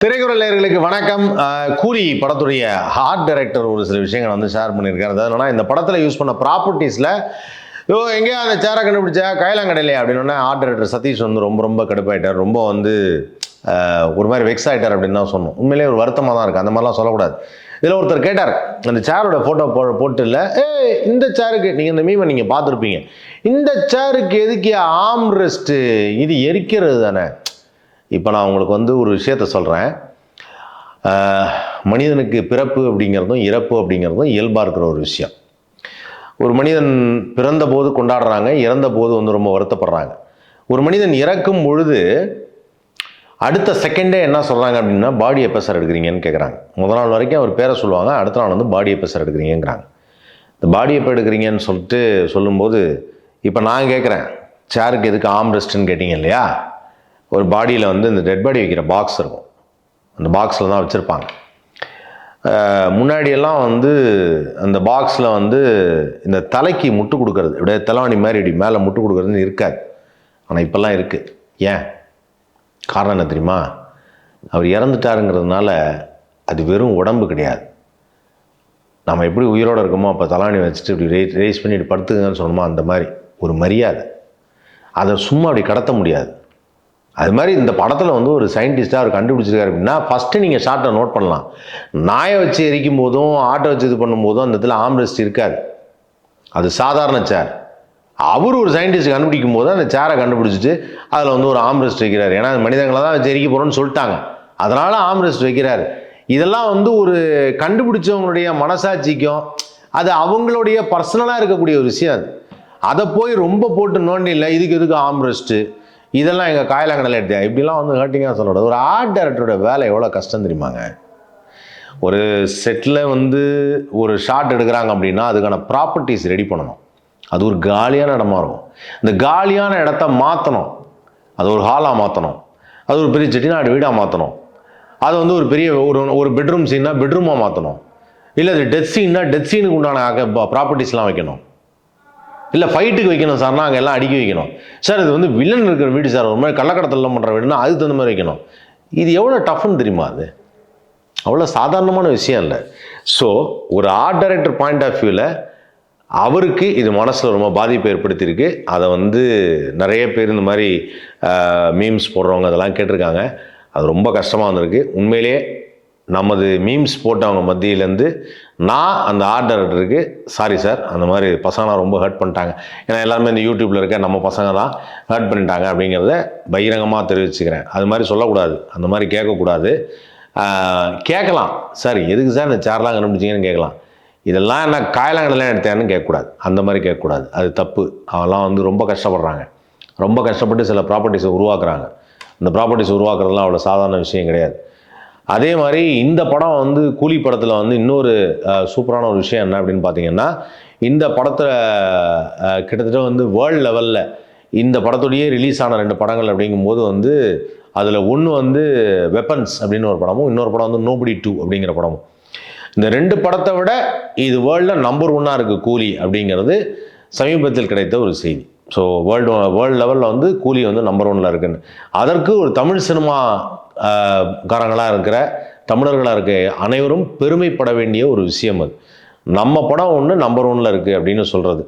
திரைக்குறள் நேயர்களுக்கு வணக்கம். கூலி படத்துடைய ஆர்ட் டைரக்டர் ஒரு சில விஷயங்கள் வந்து ஷேர் பண்ணியிருக்காரு. அதாவது என்னன்னா, இந்த படத்தில் யூஸ் பண்ண ப்ராப்பர்ட்டிஸில் எங்கேயா அந்த சேரை கண்டுபிடிச்சா கைலாங்கடையிலே அப்படின்னு ஆர்ட் டைரக்டர் சதீஷ் வந்து ரொம்ப ரொம்ப கடுப்பாயிட்டார். ரொம்ப வந்து ஒரு மாதிரி வெக்ஸ் ஆகிட்டார் அப்படின்னு தான் சொன்னோம். உண்மையிலேயே ஒரு வருத்தமாக தான் இருக்குது. அந்த மாதிரிலாம் சொல்லக்கூடாது. இதில் ஒருத்தர் கேட்டார், அந்த சேரோட ஃபோட்டோ போட்டு இல்லை, இந்த சேருக்கு நீங்கள் இந்த மீமை நீங்கள் பார்த்துருப்பீங்க, இந்த சேருக்கு எதுக்கு ஆம் ரெஸ்ட்டு, இது எரிக்கிறது தானே. இப்போ நான் உங்களுக்கு வந்து ஒரு விஷயத்த சொல்கிறேன். மனிதனுக்கு பிறப்பு அப்படிங்கிறதும் இறப்பு அப்படிங்கிறதும் இயல்பாக இருக்கிற ஒரு விஷயம். ஒரு மனிதன் பிறந்த போது கொண்டாடுறாங்க, இறந்த போது வந்து ரொம்ப வருத்தப்படுறாங்க. ஒரு மனிதன் இறக்கும் பொழுது அடுத்த செகண்டே என்ன சொல்கிறாங்க அப்படின்னா, பாடி எப்போ சார் எடுக்கிறீங்கன்னு கேட்குறாங்க. முதல் நாள் வரைக்கும் அவர் பேரை சொல்லுவாங்க, அடுத்த நாள் வந்து பாடி எப்போ சார் எடுக்கிறீங்கிறாங்க. இந்த பாடி எப்போ எடுக்கிறீங்கன்னு சொல்லும்போது, இப்போ நான் கேட்குறேன், சேருக்கு எதுக்கு ஆம் ரெஸ்ட்டுன்னு கேட்டிங்க இல்லையா. ஒரு பாடியில் வந்து இந்த டெட் பாடி வைக்கிற பாக்ஸ் இருக்கும், அந்த பாக்ஸில் தான் வச்சுருப்பாங்க. முன்னாடியெல்லாம் வந்து அந்த பாக்ஸில் வந்து இந்த தலைக்கு முட்டு கொடுக்கறது, இப்படியே தலைவாணி மாதிரி இப்படி மேலே முட்டு கொடுக்கறதுன்னு இருக்காது. ஆனால் இப்போல்லாம் இருக்குது. ஏன் காரணம் என்ன தெரியுமா? அவர் இறந்துட்டாருங்கிறதுனால அது வெறும் உடம்பு கிடையாது. நம்ம எப்படி உயிரோடு இருக்கோமோ அப்போ தலைவாணி வச்சுட்டு இப்படி ரேஸ் பண்ணி இப்படி படுத்துங்கன்னு சொன்னோமோ அந்த மாதிரி ஒரு மரியாதை. அதை சும்மா அப்படி கடத்த முடியாது. அது மாதிரி இந்த படத்தில் வந்து ஒரு சயின்டிஸ்டாக அவர் கண்டுபிடிச்சிருக்காரு அப்படின்னா, ஃபஸ்ட்டு நீங்கள் ஷார்ட்டை நோட் பண்ணலாம். நாயை வச்சு எரிக்கும் போதும் ஆட்டை வச்சு இது பண்ணும்போதும் அந்த இடத்துல ஆம்ரெஸ்ட் இருக்காது. அது சாதாரண சேர். அவர் ஒரு சயின்டிஸ்ட் கண்டுபிடிக்கும் போது அந்த சேரை கண்டுபிடிச்சிட்டு அதில் வந்து ஒரு ஆம்ரெஸ்ட் வைக்கிறார். ஏன்னா மனிதங்களை தான் வச்சு எரிக்க போகிறோன்னு சொல்லிட்டாங்க, அதனால் ஆம்ரெஸ்ட் வைக்கிறார். இதெல்லாம் வந்து ஒரு கண்டுபிடிச்சவங்களுடைய மனசாட்சிக்கும் அது அவங்களுடைய பர்சனலாக இருக்கக்கூடிய ஒரு விஷயம். அதை போய் ரொம்ப போட்டு நோண்டி இல்லை இதுக்கு எதுக்கு ஆம்ரெஸ்ட்டு, இதெல்லாம் எங்கள் காயலாங்கடலை எடுத்தேன் இப்படிலாம் வந்து ஹர்ட்டிங்காக சொல்லக்கூடாது. ஒரு ஆர்ட் டைரக்டரோட வேலை எவ்வளோ கஷ்டம் தெரியுமாங்க. ஒரு செட்டில் வந்து ஒரு ஷாட் எடுக்கிறாங்க அப்படின்னா அதுக்கான ப்ராப்பர்ட்டிஸ் ரெடி பண்ணணும். அது ஒரு காலியான இடமா இருக்கும். இந்த காலியான இடத்த மாற்றணும். அது ஒரு ஹாலாக மாற்றணும், அது ஒரு பெரிய செட்டிநாடு வீடாக மாற்றணும், அது வந்து ஒரு பெரிய ஒரு பெட்ரூம் சீன்னா பெட்ரூமாக மாற்றணும், இல்லை அது டெத் சீன்னா டெத் சீனுக்கு உண்டான ப்ராப்பர்ட்டிஸ்லாம் வைக்கணும், இல்லை ஃபைட்டுக்கு வைக்கணும் சார்னா அங்கே எல்லாம் அடிக்க வைக்கணும். சார் இது வந்து வில்லன் இருக்கிற வீடு சார், ஒரு மாதிரி கள்ளக்கடத்தலாம் பண்ணுற வீடுனா அதுக்கு தகுந்த மாதிரி வைக்கணும். இது எவ்வளோ டஃப்னு தெரியுமா? அது அவ்வளோ சாதாரணமான விஷயம் இல்லை. ஸோ ஒரு ஆர்ட் டைரக்டர் பாயிண்ட் ஆஃப் வியூவில் அவருக்கு இது மனசில் ரொம்ப பாதிப்பை ஏற்படுத்தியிருக்கு. அதை வந்து நிறைய பேர் இந்த மாதிரி மீம்ஸ் போடுறவங்க அதெல்லாம் கேட்டிருக்காங்க. அது ரொம்ப கஷ்டமாக வந்திருக்கு. உண்மையிலே நமது மீம்ஸ் போட்டவங்க மத்தியிலேருந்து நான் அந்த ஆர்ட் டைரக்டருக்கு சாரி சார், அந்த மாதிரி பசங்களாம் ரொம்ப ஹர்ட் பண்ணிட்டாங்க, ஏன்னா எல்லாருமே இந்த யூடியூப்பில் இருக்க நம்ம பசங்க தான் ஹர்ட் பண்ணிட்டாங்க அப்படிங்கிறத பகிரங்கமாக தெரிவிச்சுக்கிறேன். அது மாதிரி சொல்லக்கூடாது, அந்த மாதிரி கேட்கக்கூடாது. கேட்கலாம், சார் எதுக்கு சார் இந்த சேர்லாம் கண்டுபிடிச்சிங்கன்னு கேட்கலாம். இதெல்லாம் என்ன காயலாங்கடலாம் எடுத்தேன்னு கேட்கக்கூடாது, அந்த மாதிரி கேட்கக்கூடாது, அது தப்பு. அவெல்லாம் வந்து ரொம்ப கஷ்டப்படுறாங்க, ரொம்ப கஷ்டப்பட்டு சில ப்ராப்பர்ட்டிஸை உருவாக்குறாங்க. இந்த ப்ராப்பர்ட்டிஸ் உருவாக்குறதுலாம் அவ்வளோ சாதாரண விஷயம் கிடையாது. அதே மாதிரி இந்த படம் வந்து கூலி படத்தில் வந்து இன்னொரு சூப்பரான ஒரு விஷயம் என்ன அப்படின்னு பார்த்தீங்கன்னா, இந்த படத்தில் கிட்டத்தட்ட வந்து வேர்ல்டு லெவலில் இந்த படத்துடையே ரிலீஸ் ஆன 2 படங்கள் அப்படிங்கும்போது வந்து அதில் ஒன்று வந்து வெப்பன்ஸ் அப்படின்னு ஒரு படமும், இன்னொரு படம் வந்து நோபடி 2 அப்படிங்கிற படமும். இந்த 2 படத்தை விட இது வேர்ல்டில் நம்பர் 1 இருக்குது கூலி அப்படிங்கிறது சமீபத்தில் கிடைத்த ஒரு செய்தி. ஸோ வேர்ல்டு லெவலில் வந்து கூலி வந்து நம்பர் 1 இருக்குன்னு, அதற்கு ஒரு தமிழ் சினிமா காரங்களாக இருக்கிற தமிழர்களாக இருக்க அனைவரும் பெருமைப்பட வேண்டிய ஒரு விஷயம். அது நம்ம படம் ஒன்று நம்பர் 1 இருக்குது அப்படின்னு சொல்கிறது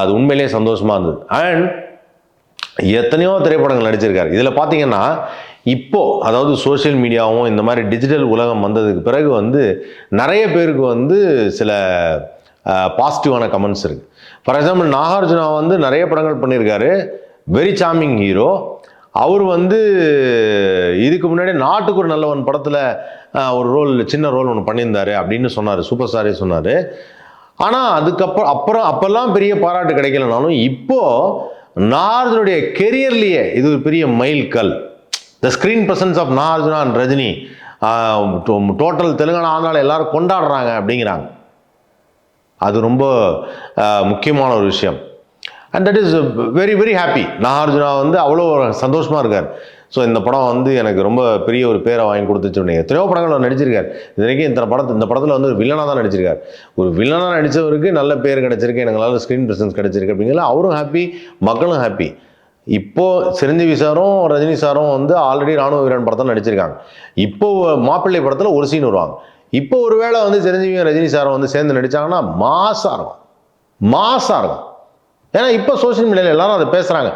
அது உண்மையிலேயே சந்தோஷமாக இருந்தது. அண்ட் எத்தனையோ திரைப்படங்கள் நடிச்சிருக்காரு. இதில் பார்த்தீங்கன்னா இப்போது அதாவது சோஷியல் மீடியாவும் இந்த மாதிரி டிஜிட்டல் உலகம் வந்ததுக்கு பிறகு வந்து நிறைய பேருக்கு வந்து சில பாசிட்டிவான கமெண்ட்ஸ் இருக்குது. ஃபார் எக்ஸாம்பிள் நாகார்ஜுனா வந்து நிறைய படங்கள் பண்ணியிருக்காரு, வெரி சார்மிங் ஹீரோ. அவர் வந்து இதுக்கு முன்னாடி நாட்டுக்கு ஒரு நல்லவன் படத்தில் ஒரு சின்ன ரோல் ஒன்று பண்ணியிருந்தார் அப்படின்னு சொன்னார், சூப்பர் ஸ்டாரே சொன்னார். ஆனால் அதுக்கப்புறம் அப்போல்லாம் பெரிய பாராட்டு கிடைக்கலனாலும் இப்போது நாகார்ஜுனுடைய கெரியர்லேயே இது ஒரு பெரிய மைல் கல். The screen presence of Nagarjuna and Rajini total Telangana ஆனாலும் எல்லாரும் கொண்டாடுறாங்க அப்படிங்கிறாங்க. அது ரொம்ப முக்கியமான ஒரு விஷயம். And that is very very happy. Nagarjuna வந்து அவ்வளோ சந்தோஷமாக இருக்கார். ஸோ இந்த படம் வந்து எனக்கு ரொம்ப பெரிய ஒரு பேரை வாங்கி கொடுத்துச்சு. எத்தனையோ படங்கள் அவர் நடிச்சிருக்கார். இது வரைக்கும் இந்த படத்தில் வந்து ஒரு வில்லனாக தான் நடிச்சிருக்கார். ஒரு வில்லனாக நடித்தவருக்கு நல்ல பேர் கிடச்சிருக்கு, எங்களால் ஸ்க்ரீன் ப்ரெசன்ஸ் கிடச்சிருக்கு அப்படிங்கிற அவரும் ஹாப்பி, மக்களும் ஹாப்பி. இப்போ சிரஞ்சீவி சாரும் ரஜினி சாரும் வந்து ஆல்ரெடி ராணுவ வீரன் படத்தில் நடிச்சிருக்காங்க. இப்போ மாப்பிள்ளை படத்தில் ஒரு சீன் வருவாங்க. இப்போ ஒருவேளை வந்து சிரஞ்சீவியும் ரஜினி சாரும் வந்து சேர்ந்து நடிச்சாங்கன்னா மாசாக இருக்கும். ஏன்னா இப்போ சோஷியல் மீடியாவில் எல்லாரும் அதை பேசுகிறாங்க.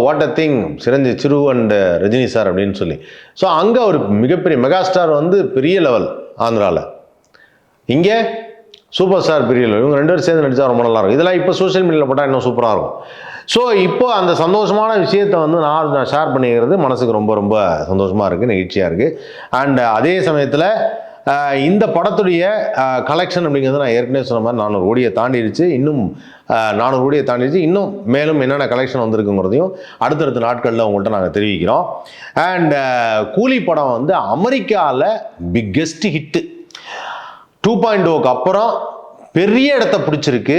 What a thing Chiru and Rajini sir அப்படின்னு சொல்லி. ஸோ அங்கே ஒரு மிகப்பெரிய மெகாஸ்டார் வந்து பெரிய லெவல் ஆந்திராவில், இங்கே சூப்பர் ஸ்டார் பெரிய லெவல். இவங்க 2 பேரும் சேர்ந்து நடித்தா ரொம்ப நல்லா இருக்கும். இதெல்லாம் இப்போ சோஷியல் மீடியாவில் போட்டால் இன்னும் சூப்பராக இருக்கும். ஸோ இப்போ அந்த சந்தோஷமான விஷயத்தை வந்து நான் ஷேர் பண்ணிக்கிறது மனசுக்கு ரொம்ப ரொம்ப சந்தோஷமாக இருக்குது, நெகிழ்ச்சியாக இருக்குது. அண்ட் அதே சமயத்தில் இந்த படத்துடைய கலெக்ஷன் அப்படிங்கிறது நான் ஏற்கனவே சொன்ன மாதிரி 400 கோடியை தாண்டிடுச்சு. இன்னும் 400 கோடியை தாண்டிடுச்சு. இன்னும் மேலும் என்னென்ன கலெக்ஷன் வந்திருக்குங்கிறதையும் அடுத்தடுத்த நாட்களில் உங்கள்கிட்ட நாங்கள் தெரிவிக்கிறோம். அண்ட் கூலி படம் வந்து அமெரிக்காவில் பிக்கெஸ்ட் ஹிட்டு 2.0க்கு அப்புறம் பெரிய இடத்த பிடிச்சிருக்கு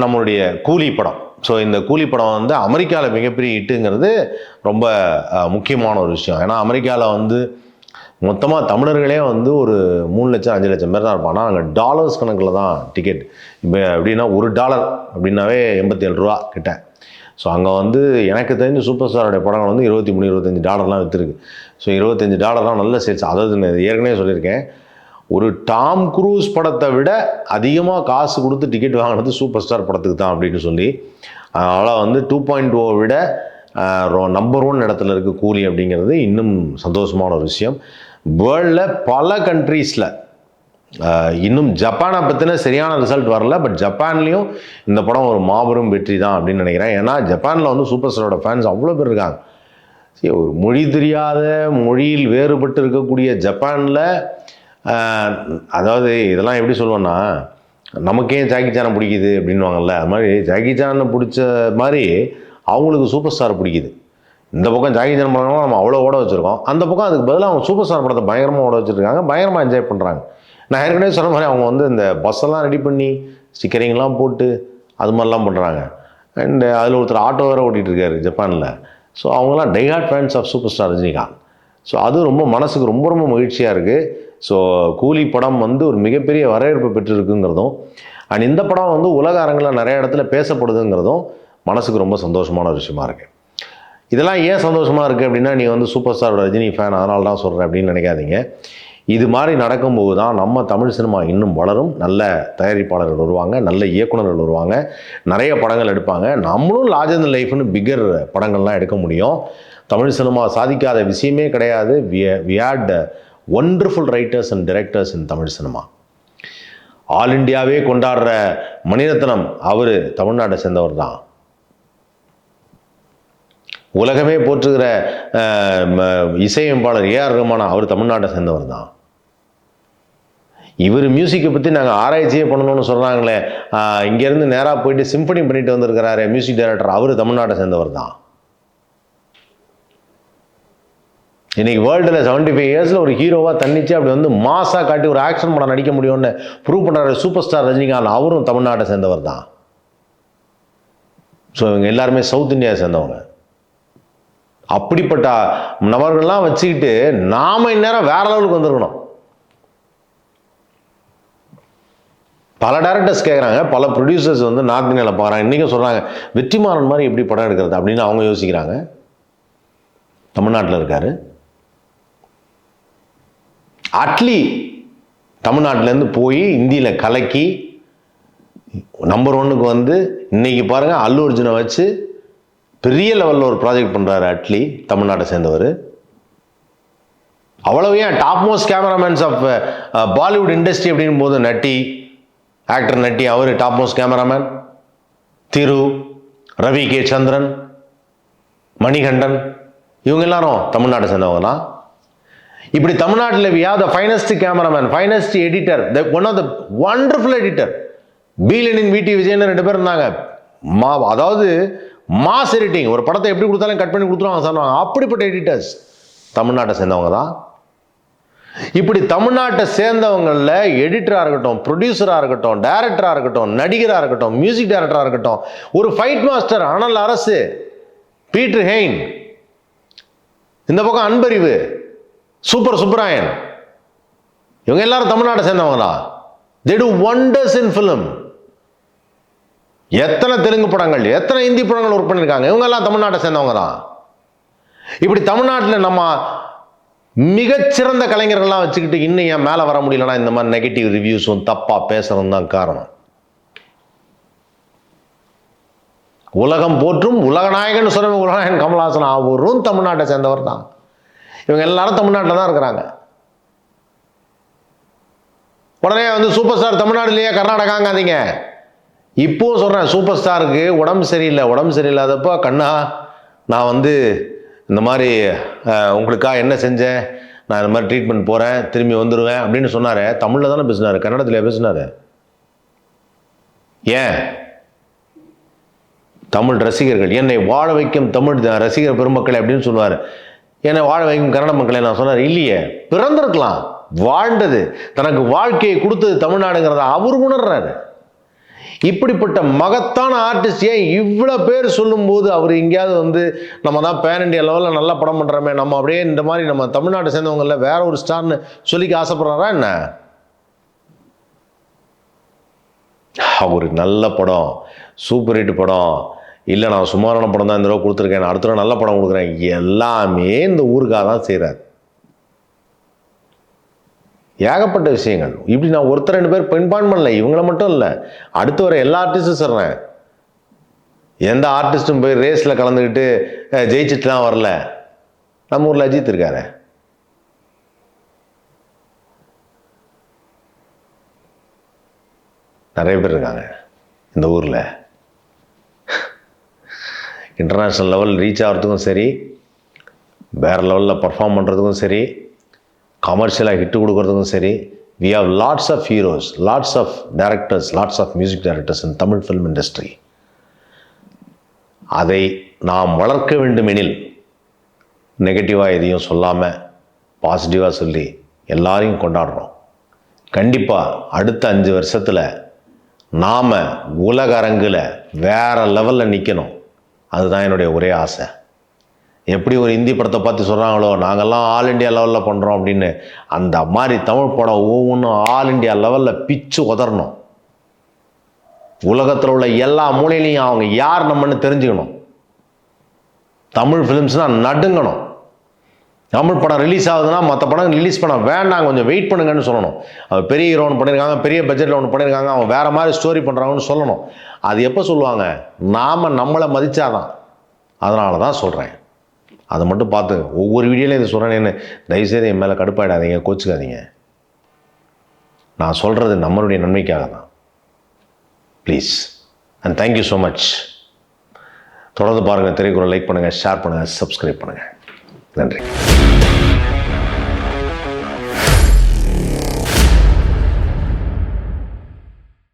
நம்மளுடைய கூலி படம். ஸோ இந்த கூலி படம் வந்து அமெரிக்காவில் மிகப்பெரிய ஹிட்டுங்கிறது ரொம்ப முக்கியமான ஒரு விஷயம். ஏன்னா அமெரிக்காவில் வந்து மொத்தமாக தமிழர்களே வந்து ஒரு 3 லட்சம் 5 லட்சம் பேர் தான் இருப்பாங்க. அங்கே டாலர்ஸ் கணக்கில் தான் டிக்கெட். இப்போ எப்படின்னா $1 அப்படின்னாவே 87 ரூபா கிட்ட. ஸோ அங்கே வந்து எனக்கு தெரிஞ்ச சூப்பர் ஸ்டாரோடைய படங்கள் வந்து $23-25 விற்றுருக்கு. ஸோ $25 நல்ல சேல்ஸ். அதாவது ஏற்கனவே சொல்லியிருக்கேன், ஒரு டாம் குரூஸ் படத்தை விட அதிகமாக காசு கொடுத்து டிக்கெட் வாங்கினது சூப்பர் ஸ்டார் படத்துக்கு தான் அப்படின்னு சொல்லி, அதனால் வந்து 2.0 விட நம்பர் 1 இடத்துல இருக்க கூலி அப்படிங்கிறது இன்னும் சந்தோஷமான ஒரு விஷயம். வேர்ல்டில் பல கண்ட்ரீஸில் இன்னும் ஜப்பானை பற்றின சரியான ரிசல்ட் வரல. பட் ஜப்பான்லேயும் இந்த படம் ஒரு மாபெரும் வெற்றி தான் அப்படின்னு நினைக்கிறேன். ஏன்னா ஜப்பானில் வந்து சூப்பர் ஸ்டாரோட ஃபேன்ஸ் அவ்வளோ பேர் இருக்காங்க. சரி, ஒரு மொழி தெரியாத, மொழியில் வேறுபட்டு இருக்கக்கூடிய ஜப்பானில், அதாவது இதெல்லாம் எப்படி சொல்லுவேன்னா, நமக்கே ஜாக்கி சானை பிடிக்குது அப்படின்வாங்கல்ல, அது மாதிரி ஜாக்கி சானை பிடிச்ச மாதிரி அவங்களுக்கு சூப்பர் ஸ்டார் பிடிக்குது. இந்த பக்கம் ஜாக்கி சான் படம்லாம் நம்ம அவ்வளோ ஓட வச்சுருக்கோம், அந்த பக்கம் அதுக்கு பதிலாக அவங்க சூப்பர் ஸ்டார் படத்தை பயங்கரமாக ஓட வச்சுருக்காங்க, பயங்கரமாக என்ஜாய் பண்ணுறாங்க. நான் ஏற்கனவே சொன்ன மாதிரி அவங்க வந்து இந்த பஸ்ஸெல்லாம் ரெடி பண்ணி ஸ்டிக்கரிங்லாம் போட்டு அது மாதிரிலாம் பண்ணுறாங்க. அண்ட் அதில் ஒருத்தர் ஆட்டோ வேறு ஓட்டிகிட்டு இருக்காரு ஜப்பானில். ஸோ அவங்களாம் diehard fans of super star Rajinikanth. So அது ரொம்ப மனசுக்கு ரொம்ப ரொம்ப மகிழ்ச்சியாக இருக்குது. ஸோ கூலி படம் வந்து ஒரு மிகப்பெரிய வரவேற்பு பெற்றிருக்குங்கிறதும், அண்ட் இந்த படம் வந்து உலக அரங்கில் நிறைய இடத்துல பேசப்படுதுங்கிறதும் மனசுக்கு ரொம்ப சந்தோஷமான ஒரு விஷயமா இருக்குது. இதெல்லாம் ஏன் சந்தோஷமாக இருக்குது அப்படின்னா, நீ வந்து சூப்பர் ஸ்டார் ரஜினி ஃபேன் அதனால தான் சொல்கிறேன் அப்படின்னு நினைக்காதீங்க. இது மாதிரி நடக்கும்போது தான் நம்ம தமிழ் சினிமா இன்னும் வளரும். நல்ல தயாரிப்பாளர்கள் வருவாங்க, நல்ல இயக்குநர்கள் வருவாங்க, நிறைய படங்கள் எடுப்பாங்க. நம்மளும் லார்ஜர் தென் லைஃப்னு பிக்கர் படங்கள்லாம் எடுக்க முடியும். தமிழ் சினிமா சாதிக்காத விஷயமே கிடையாது. We had wonderful writers and directors in Tamil cinema. All இண்டியாவே கொண்டாடுற மணிரத்னம் அவர் தமிழ்நாட்டை சேர்ந்தவர் தான். உலகமே போற்றுகிற இசையமைப்பாளர் ஏஆர் ரஹ்மான் அவர் தமிழ்நாட்டை சேர்ந்தவர் தான். இவர் மியூசிக்கை பற்றி நாங்கள் ஆராய்ச்சியே பண்ணணும்னு சொல்கிறாங்களே, இங்கேருந்து நேராக போயிட்டு சிம்பனி பண்ணிட்டு வந்திருக்கிறாரு மியூசிக் டைரக்டர், அவர் தமிழ்நாட்டை சேர்ந்தவர் தான். இன்னைக்கு வேர்ல்டில் 75 இயர்ஸில் ஒரு ஹீரோவாக தன்னிச்சு அப்படி வந்து மாசாக காட்டி ஒரு ஆக்ஷன் படம் நடிக்க முடியும்னு ப்ரூவ் பண்ணுறாரு சூப்பர் ஸ்டார் ரஜினிகாந்த், அவரும் தமிழ்நாட்டை சேர்ந்தவர் தான். ஸோ இவங்க எல்லாருமே சவுத் இந்தியா சேர்ந்தவங்க. அப்படிப்பட்ட நபர்கள்லாம் வச்சுக்கிட்டு நாம இந்நேரம் வேற லெவலுக்கு வந்திருக்கணும். பல டைரக்டர்ஸ் கேட்குறாங்க, பல ப்ரொடியூசர்ஸ் வந்து நார்த் இந்தியாவில் பார்க்குறாங்க. இன்றைக்கும் சொல்கிறாங்க, வெற்றிமாறன் மாதிரி எப்படி படம் எடுக்கிறது அப்படின்னு அவங்க யோசிக்கிறாங்க. தமிழ்நாட்டில் இருக்காரு அட்லி, தமிழ்நாட்டிலேருந்து போய் இந்தியில் கலக்கி நம்பர் 1க்கு வந்து இன்னைக்கு பாருங்கள் அல்லு அர்ஜுனை வச்சு பெரிய லெவலில் ஒரு ப்ராஜெக்ட் பண்ணுறாரு அட்லி, தமிழ்நாட்டை சேர்ந்தவர். அவ்வளவு ஏன் top most cameramens of Bollywood industry அப்படின் போது நட்டி, ஆக்டர் நட்டி அவர் டாப் மோஸ்ட் கேமராமேன். திரு, ரவி கே சந்திரன், மணிகண்டன், இவங்க எல்லாரும் தமிழ்நாட்டை சேர்ந்தவங்க தான். இப்படி தமிழ்நாட்டில் we have the finest cameraman, finest editor, one of the wonderful editor. பீலனின் விடி விஜயன் 2 பேர் இருந்தாங்க. அதாவது மாஸ் எடிட்டிங், ஒரு படத்தை எப்படி கொடுத்தாலும் கட் பண்ணி கொடுத்துருவாங்க சொன்னாங்க. அப்படிப்பட்ட எடிட்டர்ஸ் தமிழ்நாட்டை சேர்ந்தவங்க தான். இப்படி தமிழ்நாட்டை சேர்ந்தவங்களில் எடிட்டராக இருக்கட்டும், ப்ரொடியூசராக இருக்கட்டும், டைரக்டராக இருக்கட்டும், நடிகராக இருக்கட்டும், மியூசிக் டைரக்டராக இருக்கட்டும், ஒரு ஃபைட் மாஸ்டர் அனல் அரசு, பீட்டர் ஹெயின், இந்த பக்கம் அன்பறிவு, சூப்பர் சுப்ராயன், இவங்க எல்லாரும் தமிழ்நாட்டை சேர்ந்தவங்க தான். They do wonders in film. எத்தனை தெலுங்கு படங்கள், எத்தனை இந்தி படங்கள் ஒர்க் பண்ணியிருக்காங்க. இவங்கெல்லாம் தமிழ்நாட்டை சேர்ந்தவங்க தான். இப்படி தமிழ்நாட்டில் நம்ம மிகச்சிறந்த கலைஞர்கள்லாம் வச்சுக்கிட்டு இன்னும் ஏன் மேலே வர முடியலன்னா இந்த மாதிரி நெகட்டிவ் ரிவ்யூஸும் தப்பாக பேசுறதும் தான் காரணம். உலகம் போற்றும் உலகநாயகன் சொல்ற உலகநாயகன் கமல்ஹாசன் அவரும் தமிழ்நாட்டை சேர்ந்தவர் தான். இவங்க எல்லாரும் தமிழ்நாட்டில் தான் இருக்கிறாங்க. உடனே வந்து சூப்பர் ஸ்டார் தமிழ்நாடு இல்லையா கர்நாடகாங்காதீங்க. இப்போ சொல்கிறேன், சூப்பர் ஸ்டாருக்கு உடம்பு சரியில்லாதப்போ கண்ணா நான் வந்து இந்த மாதிரி உங்களுக்காக என்ன செஞ்சேன், நான் இந்த மாதிரி ட்ரீட்மெண்ட் போகிறேன், திரும்பி வந்துடுவேன் அப்படின்னு சொன்னார். தமிழில் தானே பேசினார், கன்னடத்தில் பேசினார். ஏன்? தமிழ் ரசிகர்கள், என்னை வாழ வைக்கும் தமிழ் ரசிகர் பெருமக்களை அப்படின்னு சொல்லுவார். என்னை வாழ வைக்கும் கன்னட மக்களை நான் சொன்னார். இல்லையே, பிறந்திருக்கலாம், வாழ்ந்தது, தனக்கு வாழ்க்கையை கொடுத்தது தமிழ்நாடுங்கிறத அவர் உணர்றாரு. இப்படிப்பட்ட மகத்தான ஆர்டிஸ்ட் ஏன் இவ்வளோ பேர் சொல்லும்போது அவர் எங்கேயாவது வந்து நம்ம தான் பேன் இண்டியா லெவலில் நல்லா படம் பண்ணுறோமே, நம்ம அப்படியே இந்த மாதிரி நம்ம தமிழ்நாட்டை சேர்ந்தவங்கள வேற ஒரு ஸ்டார்னு சொல்லிக்க ஆசைப்படுறாரா என்ன? ஒரு நல்ல படம், சூப்பர் ஹிட் படம், இல்லை நான் சுமாரான படம் தான் இந்த தடவை கொடுத்துருக்கேன், அடுத்த தடவை நல்ல படம் கொடுக்குறேன், எல்லாமே இந்த ஊருக்காக தான் செய்கிறார். ஏகப்பட்ட விஷயங்கள். இப்படி நான் ஒருத்தர் 2 பேர் பெண்பான் பண்ணல, இவங்கள மட்டும் இல்லை, அடுத்து வர எல்லா ஆர்டிஸ்டும் சொல்கிறேன். எந்த ஆர்டிஸ்ட்டும் போய் ரேஸில் கலந்துக்கிட்டு ஜெயிச்சுட்டுலாம் வரல. நம்ம ஊரில் அஜித் இருக்காரு, நிறைய பேர் இருக்காங்க இந்த ஊரில். இன்டர்நேஷ்னல் லெவல் ரீச் ஆகிறதுக்கும் சரி, வேறு லெவலில் பர்ஃபார்ம் பண்ணுறதுக்கும் சரி, கமர்ஷியலாக ஹிட்டு கொடுக்கறதுக்கும் சரி, we have lots of heroes, lots of directors, lots of music directors in Tamil film industry. அதை நாம் வளர்க்க வேண்டுமெனில் நெகட்டிவாக எதையும் சொல்லாமல் பாசிட்டிவாக சொல்லி எல்லாரையும் கொண்டாடுறோம். கண்டிப்பாக அடுத்த 5 வருஷத்தில் நாம் உலக அரங்கில் வேறு லெவலில் நிற்கணும். அதுதான் என்னுடைய ஒரே ஆசை. எப்படி ஒரு இந்தி படத்தை பார்த்து சொல்கிறாங்களோ நாங்கள்லாம் ஆல் இண்டியா லெவலில் பண்ணுறோம் அப்படின்னு, அந்த மாதிரி தமிழ் படம் ஒவ்வொன்றும் ஆல் இண்டியா லெவலில் பிச்சு உதறணும். உலகத்தில் உள்ள எல்லா மூலையிலையும் அவங்க யார் நம்மன்னு தெரிஞ்சுக்கணும். தமிழ் ஃபிலிம்ஸ்னால் நடுங்கணும். தமிழ் படம் ரிலீஸ் ஆகுதுன்னா மற்ற படம் ரிலீஸ் பண்ண வேண்டாம், கொஞ்சம் வெயிட் பண்ணுங்கன்னு சொல்லணும். அவன் பெரிய ஹீரோ ஒன்று பண்ணியிருக்காங்க, பெரிய பட்ஜெட்டில் ஒன்று பண்ணியிருக்காங்க, அவன் வேறு மாதிரி ஸ்டோரி பண்ணுறாங்கன்னு சொல்லணும். அது எப்போ சொல்லுவாங்க? நாம் நம்மளை மதித்தாதான். அதனால தான் சொல்கிறேன், அதை மட்டும் பார்த்து ஒவ்வொரு வீடியோலையும் இதை சொல்கிறேன்னு தயவுசெய்து என் மேலே கடுப்பாயிடாதீங்க, கோச்சுக்காதீங்க. நான் சொல்கிறது நம்மளுடைய நன்மைக்காக தான். Please and thank you so much. தொடர்ந்து பாருங்கள், திரைக்குறள் லைக் பண்ணுங்கள், ஷேர் பண்ணுங்கள், சப்ஸ்கிரைப் பண்ணுங்கள். நன்றி.